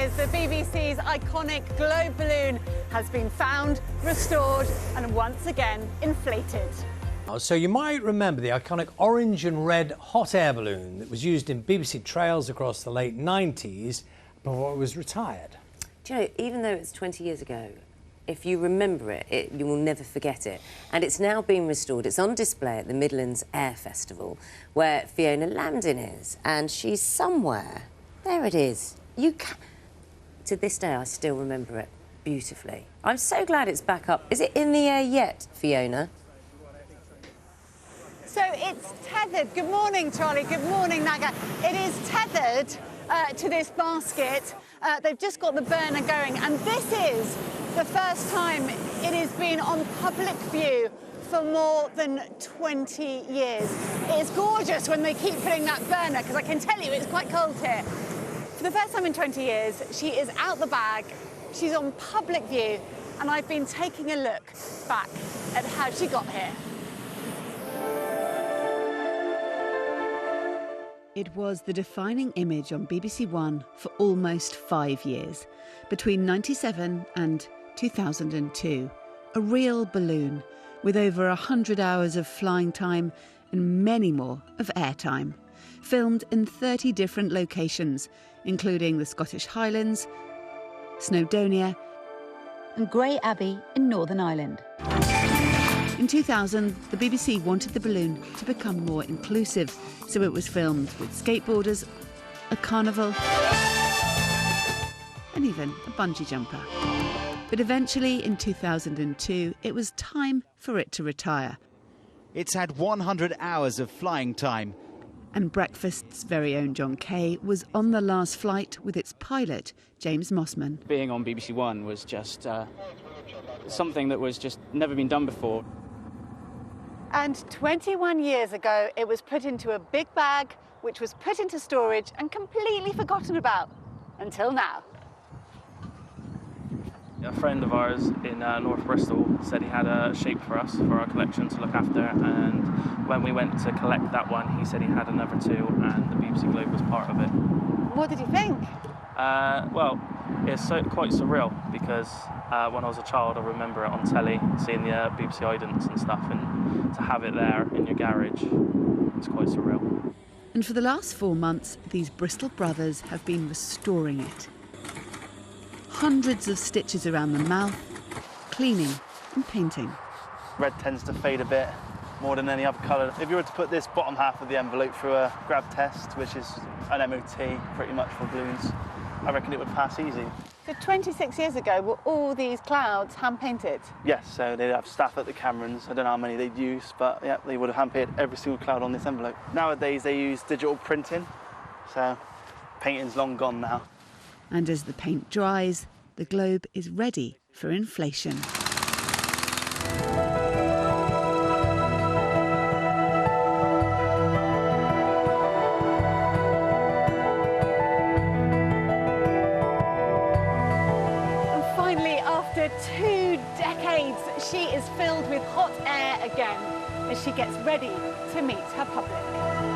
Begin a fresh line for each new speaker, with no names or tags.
years, the BBC's iconic globe balloon has been found, restored and once again inflated.
So you might remember the iconic orange and red hot air balloon that was used in BBC trails across the late 90s before it was retired.
Do you know, even though it's 20 years ago, if you remember it, you will never forget it. And it's now been restored. It's on display at the Midlands Air Festival, where Fiona Landon is, and she's somewhere. There it is. To this day, I still remember it beautifully. I'm so glad it's back up. Is it in the air yet, Fiona?
So it's tethered. Good morning, Charlie. Good morning, Naga. It is tethered to this basket. They've just got the burner going, and this is the first time it has been on public view for more than 20 years. It's gorgeous when they keep putting that burner, because I can tell you it's quite cold here. For the first time in 20 years, she is out the bag, she's on public view, and I've been taking a look back at how she got here. It was the defining image on BBC One for almost 5 years, between 97 and 2002. A real balloon with over 100 hours of flying time and many more of airtime. Filmed in 30 different locations, including the Scottish Highlands, Snowdonia and Grey Abbey in Northern Ireland. In 2000, the BBC wanted the balloon to become more inclusive, so it was filmed with skateboarders, a carnival, and even a bungee jumper. But eventually, in 2002, it was time for it to retire.
It's had 100 hours of flying time.
And Breakfast's very own John Kay was on the last flight with its pilot, James Mossman.
Being on BBC One was just something that was just never been done before.
And 21 years ago, it was put into a big bag, which was put into storage and completely forgotten about, until now.
A friend of ours in North Bristol said he had a shape for us, for our collection to look after, and when we went to collect that one, he said he had another two, and the BBC Globe was part of it.
What did you think?
Well, it's quite surreal, because when I was a child, I remember it on telly, seeing the BBC idents and stuff, and to have it there in your garage, it's quite surreal.
And for the last 4 months, these Bristol brothers have been restoring it. Hundreds of stitches around the mouth, cleaning and painting.
Red tends to fade a bit more than any other colour. If you were to put this bottom half of the envelope through a grab test, which is an MOT pretty much for balloons, I reckon it would pass easy.
So 26 years ago, were all these clouds hand-painted?
Yes, so they'd have staff at the Camerons. I don't know how many they'd use, but yeah, they would have hand-painted every single cloud on this envelope. Nowadays, they use digital printing, so painting's long gone now.
And as the paint dries, the globe is ready for inflation. After 2 decades, she is filled with hot air again as she gets ready to meet her public.